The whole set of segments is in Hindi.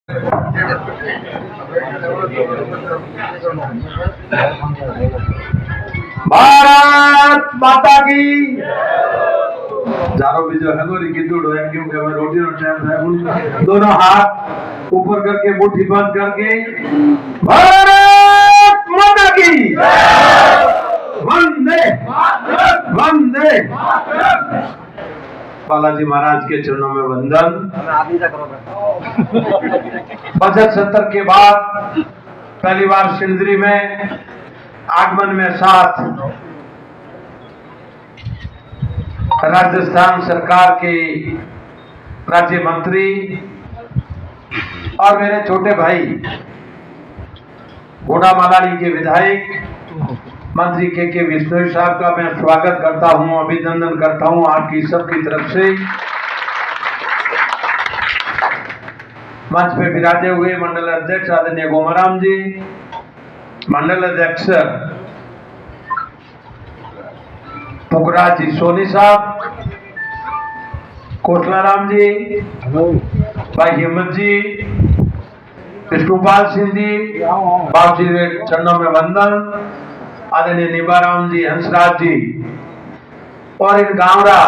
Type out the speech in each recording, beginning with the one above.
भारत माता की जारो बीजो है गोरी की दूर है क्योंकि मैं रोटी नो टाइम है दोनों हाथ ऊपर करके मुट्ठी बंद करके भारत माता की वंदे वंदे बालाजी महाराज के चरणों में वंदन। बजट सत्र के बाद पहली बार सिंदरी में आगमन में साथ राजस्थान सरकार के राज्य मंत्री और मेरे छोटे भाई घोड़ा मलाली के विधायक मंत्री के विष्णु साहब का मैं स्वागत करता हूं, अभिनंदन करता हूं आपकी सबकी तरफ से। मंच पे विराजे हुए मंडल अध्यक्ष आदरणीय गोमाराम जी, मंडल अध्यक्ष पुखराज जी सोनी साहब, कोटलाराम जी, भाई हिम्मत जी, विष्णुपाल सिंह जी, बाप जी के चरणों में वंदन। आदरणीय निबाराम जी, हंसराज जी और इन गांवरा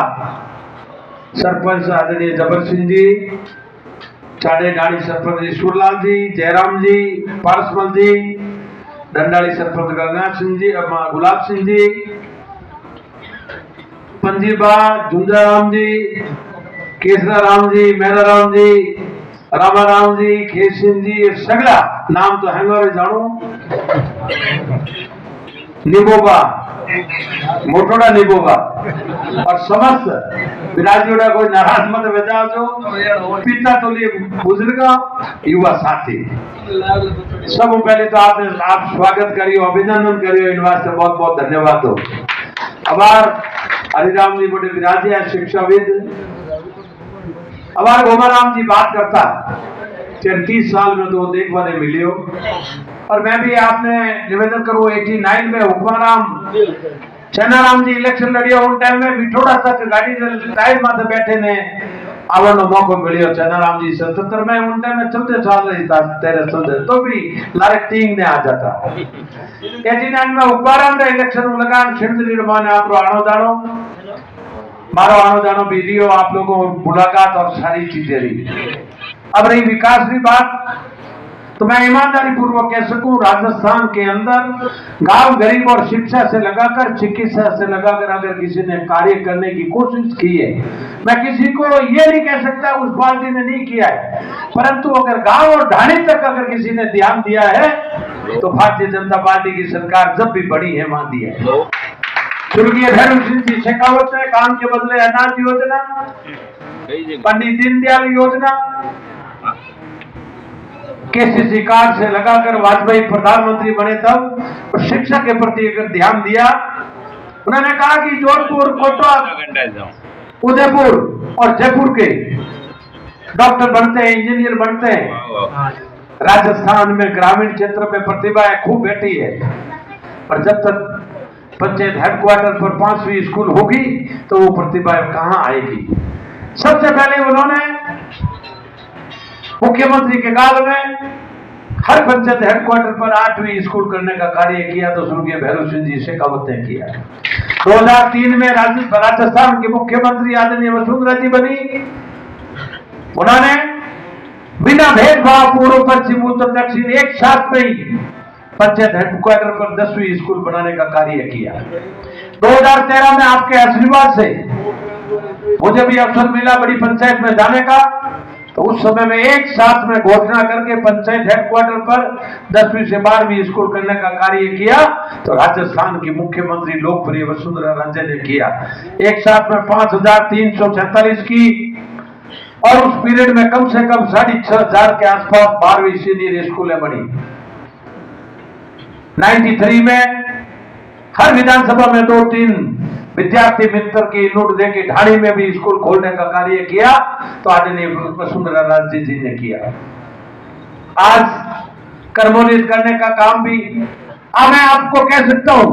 सरपंच आदरणीय जबर सिंह जी, चाडे डाड़ी सरपंच ईश्वरलाल जी, जयराम जी, पारसमल जी, डंडाली सरपंच गंगा सिंह जी, गुलाब सिंह जी, पंजीबा झुंझाराम जी, केसरा राम जी, मेहरा राम जी, रामाराम जी, खेस सिंह जी, सगला नाम तो हैंगर जानो, निबोबा मोटोड़ा निबोबा और समस्त विराजियोड़ा कोई नाराज मत बजा जो पिता तो लिए बुजुर्गा युवा साथी सब पहले तो आप स्वागत करियो, अभिनंदन करियो, इन वास्ते बहुत बहुत धन्यवाद दो। अबार हरिराम जी बड़े विराजी है शिक्षाविद, अबार गोमाराम जी बात करता 30 साल में तो देखभाल मिलियो और मैं भी आपने निवेदन करूं 89 में हुक्माराम चन्नाराम जी इलेक्शन लड़ियो उन टाइम में बिठोड़ा तक गाड़ी टायर माथे बैठे ने आवरण मौको मिलियो। चन्नाराम जी 77 में उन टाइम में 14 साल रही था, 13 14 तो भी लारे टींग ने आ जाता 89 में हुक्माराम ने इलेक्शन लगान सिंधरी रमाने आप आनो जानो मारो आनो जानो भी रियो आप लोगों मुलाकात और सारी चीजें रही। अब रही विकास की बात तो मैं ईमानदारी पूर्वक कह सकूं राजस्थान के अंदर गांव गरीब और शिक्षा से लगाकर चिकित्सा से लगाकर अगर किसी ने कार्य करने की कोशिश की है, मैं किसी को ये नहीं कह सकता उस पार्टी ने नहीं किया है, परंतु अगर गांव और ढाणी तक अगर किसी ने ध्यान दिया है तो भारतीय जनता पार्टी की सरकार जब भी बड़ी है वहां दिया है। स्वर्गीय भैरव सिंह जी शेखावत है काम के बदले अनाज योजना, पंडित दीनदयाल योजना, केसीसी कार्ड से लगाकर वाजपेयी प्रधानमंत्री बने तब और शिक्षा के प्रति अगर ध्यान दिया, उन्होंने कहा कि जोधपुर, कोटा, उदयपुर और जयपुर के डॉक्टर बनते हैं, इंजीनियर बनते हैं। राजस्थान में ग्रामीण क्षेत्र में प्रतिभाएं खूब बैठी है, पर जब तक पंचायत हेडक्वार्टर पर 5वीं स्कूल होगी तो वो प्रतिभाएं कहां आएगी। सबसे पहले उन्होंने मुख्यमंत्री के काल में हर पंचायत हेडक्वार्टर पर 8वीं स्कूल करने का कार्य किया तो स्वर्गीय भैरव सिंह जी शेखावत ने किया। 2003 में राजस्थान के मुख्यमंत्री आदरणीय वसुंधरा जी बनी, उन्होंने बिना भेदभाव पूर्व पश्चिम उत्तर दक्षिण एक साथ में ही पंचायत हेडक्वार्टर पर 10वीं स्कूल बनाने का कार्य किया। 2013 में आपके आशीर्वाद से मुझे भी अवसर मिला बड़ी पंचायत में जाने का, तो उस समय में एक साथ में घोषणा करके पंचायत हेडक्वार्टर पर 10वीं से 12वीं स्कूल करने का कार्य किया तो राजस्थान की मुख्यमंत्री लोकप्रिय वसुंधरा राजे ने किया। एक साथ में 5346 की और उस पीरियड में कम से कम 6500 के आसपास 12वीं सीनियर स्कूलें बनी। 93 में हर विधानसभा में 2-3 विद्यार्थी मित्र की नोट देके ढाणी में भी स्कूल खोलने का कार्य किया तो आदरणीय वसुंधरा राजे जी ने किया। आज कर्मोन्नत करने का काम भी मैं आपको कह सकता हूं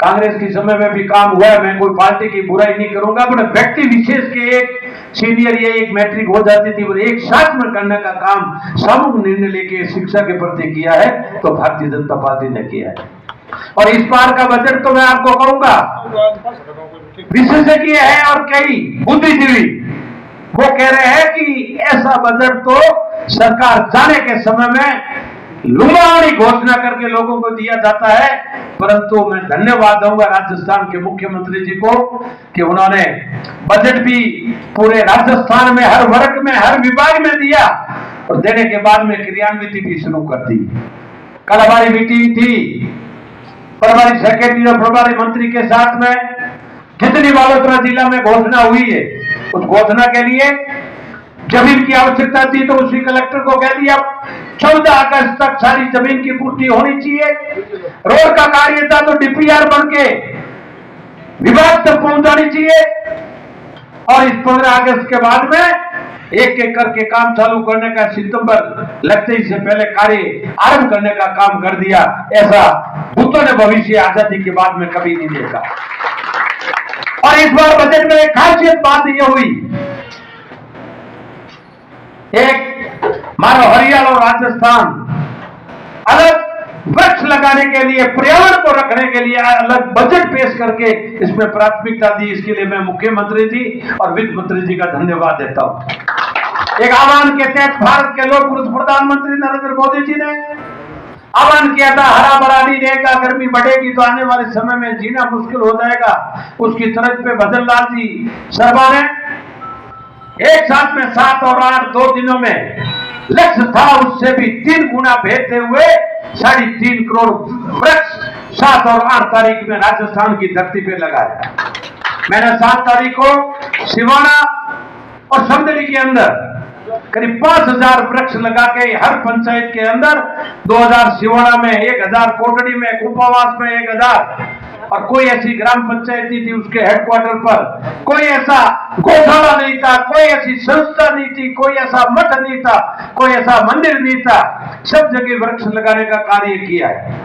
कांग्रेस के समय में भी काम हुआ है, मैं कोई पार्टी की बुराई नहीं करूंगा, बट व्यक्ति विशेष के एक सीनियर या एक मैट्रिक हो जाती थी, और एक साथ में करने का काम सामूहिक निर्णय लेके शिक्षा के प्रति किया है तो भारतीय जनता पार्टी ने किया है। और इस बार का बजट तो मैं आपको कहूंगा विशेषज्ञ है और कई बुद्धिजीवी वो कह रहे हैं कि ऐसा बजट तो सरकार जाने के समय में लुभावनी घोषणा करके लोगों को दिया जाता है। परंतु मैं धन्यवाद दूंगा राजस्थान के मुख्यमंत्री जी को कि उन्होंने बजट भी पूरे राजस्थान में हर वर्ग में हर विभाग में दिया, और देने के बाद में क्रियान्वित भी शुरू कर दी। कल हमारी मीटिंग थी प्रभारी सेक्रेटरी और प्रभारी मंत्री के साथ में, जितनी बालोतरा जिला में घोषणा हुई है उस घोषणा के लिए जमीन की आवश्यकता थी तो उसी कलेक्टर को कह दिया 14 अगस्त तक सारी जमीन की पूर्ति होनी चाहिए। रोड का कार्य था तो डीपीआर बन के विभाग तक पहुंच जानी चाहिए, और इस 15 अगस्त के बाद में एक एक करके काम चालू करने का, सितंबर लगते ही से पहले कार्य आरंभ करने का काम कर दिया। ऐसा भूतों ने भविष्य आजादी के बाद में कभी नहीं देखा। और इस बार बजट में एक खासियत बात यह हुई, एक मानो हरियाणा और राजस्थान अलग वृक्ष लगाने के लिए, पर्यावरण को रखने के लिए अलग बजट पेश करके इसमें प्राथमिकता दी। इसके लिए मैं मुख्यमंत्री जी और वित्त मंत्री जी का धन्यवाद देता हूं। एक आह्वान के तहत भारत के लोक पुरुष प्रधानमंत्री नरेंद्र मोदी जी ने आह्वान किया था, हरा भरा नहीं रहेगा, गर्मी बढ़ेगी तो आने वाले समय में जीना मुश्किल हो जाएगा। उसकी तरफ पे भजन लाल जी शर्मा ने एक साथ में 7 और 8 2 दिनों में लक्ष्य था उससे भी 3 गुना भेजते हुए 3.5 करोड़ वृक्ष 7 और 8 तारीख में राजस्थान की धरती पे लगाया। मैंने 7 तारीख को सिवाना और समदली के अंदर करीब 5000 वृक्ष लगा के हर पंचायत के अंदर 2000 सिवाना में, 1000 कोटड़ी में, कुपावास में 1000, और कोई ऐसी ग्राम पंचायत नहीं थी उसके हेडक्वार्टर पर, कोई ऐसा गौशाला नहीं था, कोई ऐसी संस्था नहीं थी, कोई ऐसा मठ नहीं था, कोई ऐसा मंदिर नहीं था, सब जगह वृक्ष लगाने का कार्य किया है।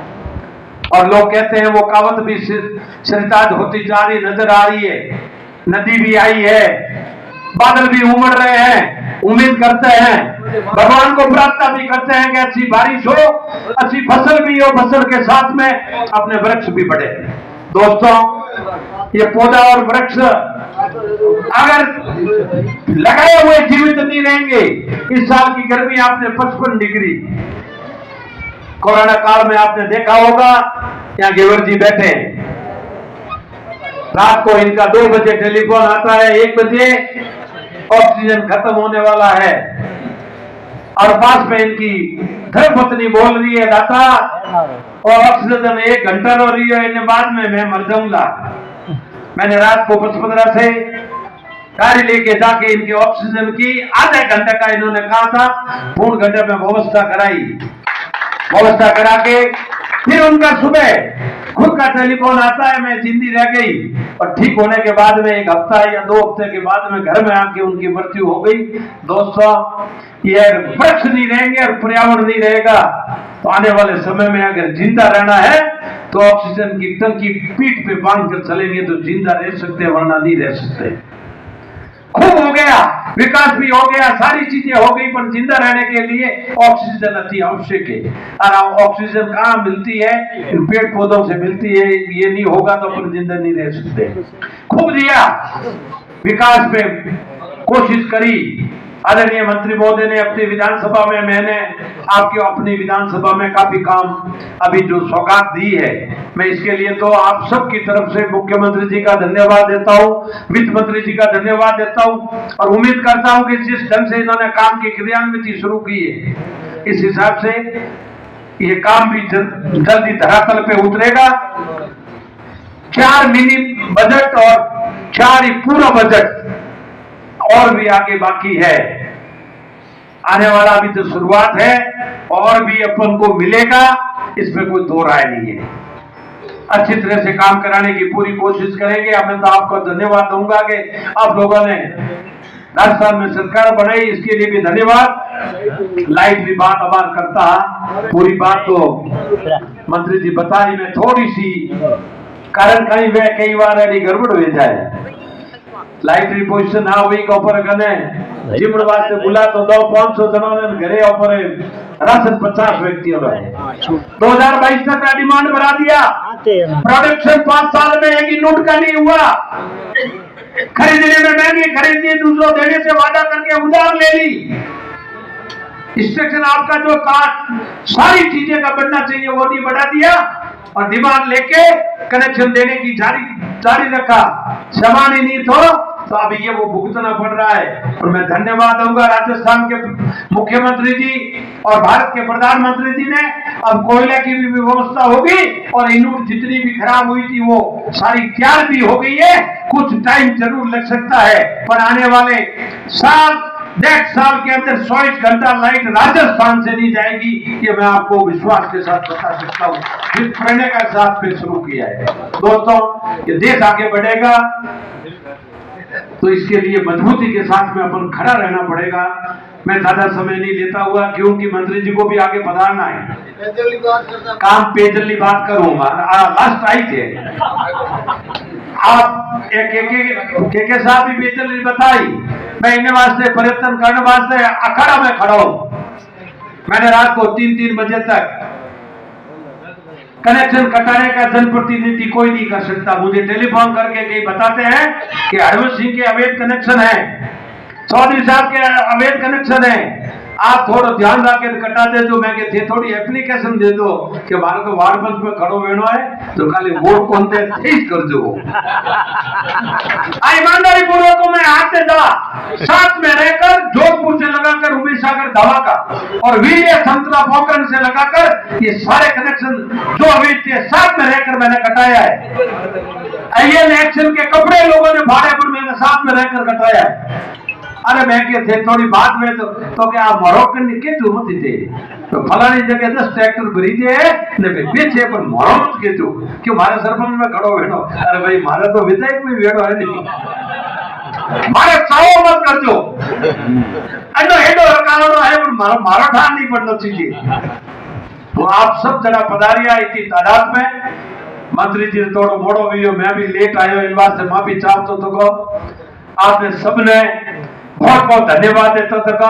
और लोग कहते हैं वो कहावत भी सिरताज होती जा रही नजर आ रही है, नदी भी आई है, बादल भी उमड़ रहे हैं, उम्मीद करते हैं, भगवान को प्रार्थना भी करते हैं कि अच्छी बारिश हो, अच्छी फसल भी हो, फसल के साथ में अपने वृक्ष भी बढ़े। दोस्तों, ये पौधा और वृक्ष अगर लगाए हुए जीवित नहीं रहेंगे, इस साल की गर्मी आपने 55 डिग्री, कोरोना काल में आपने देखा होगा, यहाँ गेवर जी बैठे रात को इनका 2 बजे टेलीफोन आता है, 1 बजे ऑक्सीजन खत्म होने वाला है, और पास में इनकी धर्मपत्नी बोल रही है दाता और ऑक्सीजन 1 घंटा रो रही है, इन्हें बाद में मैं मर जाऊंगा। मैंने रात को 15 से गाड़ी लेके जाके इनके ऑक्सीजन की आधे घंटे का इन्होंने कहा था, पूर्ण घंटे में व्यवस्था कराई, व्यवस्था करा के फिर उनका सुबह खुद का टेलीफोन आता है, मैं जिंदी रह गई, और ठीक होने के बाद में 1 हफ्ता या 2 हफ्ते के बाद में घर में आके उनकी मृत्यु हो गई। दोस्तों, ये वृक्ष नहीं रहेंगे और पर्यावरण नहीं रहेगा तो आने वाले समय में अगर जिंदा रहना है तो ऑक्सीजन की टंकी पीठ पे बांध कर चलेंगे तो जिंदा रह सकते, वरना नहीं रह सकते। खूब हो गया, विकास भी हो गया, सारी चीजें हो गई, पर जिंदा रहने के लिए ऑक्सीजन अति आवश्यक है। और ऑक्सीजन कहाँ मिलती है? इन पेड़ पौधों से मिलती है। ये नहीं होगा तो अपन जिंदा नहीं रह सकते। खूब दिया, विकास पे कोशिश करी। आदरणीय मंत्री महोदय ने अपनी विधानसभा में, मैंने आपकी अपनी विधानसभा में काफी काम अभी जो सौगात दी है, मैं इसके लिए तो आप सबकी तरफ से मुख्यमंत्री जी का धन्यवाद देता हूं, वित्त मंत्री जी का धन्यवाद देता हूं, और उम्मीद करता हूं कि जिस ढंग से इन्होंने काम की क्रियान्विति शुरू की है, इस हिसाब से ये काम भी जल्दी धरातल पे उतरेगा। 4 मिनी बजट और 4 ही पूरा बजट और भी आगे बाकी है। आने वाला अभी तो शुरुआत है, और भी अपन को मिलेगा, इसमें कोई 2 राय नहीं है। अच्छी तरह से काम कराने की पूरी कोशिश करेंगे। अब मैं तो आपको धन्यवाद दूंगा कि आप लोगों ने राजस्थान में सरकार बनाई, इसके लिए भी धन्यवाद। लाइट भी बात आबाद करता है, पूरी बात तो मंत्री जी बता रही, मैं थोड़ी सी कारण कहीं वे कई बार एडी गड़बड़ हो जाए, लाइट री पोजीशन ना हुई के ऊपर कने जिमड़ वास्ते बुला तो 200-500 जनों ने घरे ऊपर राशन 50 व्यक्तियों का 2022 तक का डिमांड बढ़ा दिया। प्रोडक्शन 5 साल में एक यूनिट का नहीं हुआ, खरीदने में महंगी खरीदी, दूसरों देने से वादा करके उधार ले ली। इंस्ट्रक्शन आपका जो था सारी चीजें का बनना चाहिए वो नहीं बढ़ा दिया और डिमांड लेके कनेक्शन देने की जारी रखा। समान ही नहीं तो अभी ये वो भुगतना पड़ रहा है। और मैं धन्यवाद दूंगा राजस्थान के मुख्यमंत्री जी और भारत के प्रधानमंत्री जी ने, अब कोयले की भी व्यवस्था होगी और यूनिट जितनी भी खराब हुई थी वो सारी तैयार भी हो गई है। कुछ टाइम जरूर लग सकता है पर आने वाले साल 1.5 साल के अंदर 24 घंटा लाइट राजस्थान से नहीं जाएगी, ये मैं आपको विश्वास के साथ बता सकता हूँ। जिस प्रेरणा के साथ फिर शुरू किया है दोस्तों, ये देश आगे बढ़ेगा तो इसके लिए मजबूती के साथ में अपन खड़ा रहना पड़ेगा। मैं ज्यादा समय नहीं लेता हुआ क्योंकि मंत्री जी को भी आगे पधारना है। काम पेजली बात करूंगा, लास्ट आई थे आप एक साहब भी पेजली बताई। मैं इन्हें वास्ते प्रयत्न करने वास्ते अखाड़ा में खड़ा हूं। मैंने रात को 3-3 बजे तक कनेक्शन कटाने का जनप्रतिनिधि कोई नहीं कर सकता। मुझे टेलीफोन करके कई बताते हैं कि हरवंश सिंह के अवैध कनेक्शन है, चौधरी साहब के अवैध कनेक्शन है, आप थोड़ा ध्यान रखे कटा दे दो। मैं कहते थोड़ी एप्लीकेशन दे दो कि हमारे तो वार्ड पंच में खड़ो वेणो है तो खाली वोट कौन दे तेज कर दो। ईमानदारी पूर्वक को मैं हाथ से दवा साथ में रहकर जोधपुर से लगाकर उमेश सागर दवा का और वीर्य संतरा पोखरण से लगाकर ये सारे कनेक्शन जो अवैध थे साथ में रहकर मैंने कटाया है। एलियन एक्शन के कपड़े लोगों ने भाड़े पर मैंने साथ में रहकर कटाया है। अरे मैं के थे थोड़ी बात में तो क्या आप मोरक्कन के जरूरत थे तो फलानी जगह 10 ट्रैक्टर भरी दे ने बेचे पर मोरक्कन के जो क्यों मारे सरपंच में खड़ो बैठो। अरे भाई मारे तो विधायक में बैठो है नहीं, मारे चाहो मत कर दो अनो हेडो कारणो है पर मारो ठान नहीं पड़ना चाहिए। तो आप सब जरा पधारिया इतनी तादाद में। मंत्री जी थोड़ो मोड़ो भी मैं भी लेट आयो इन बात से माफी चाहता तो आपने सबने बहुत बहुत धन्यवाद देता था।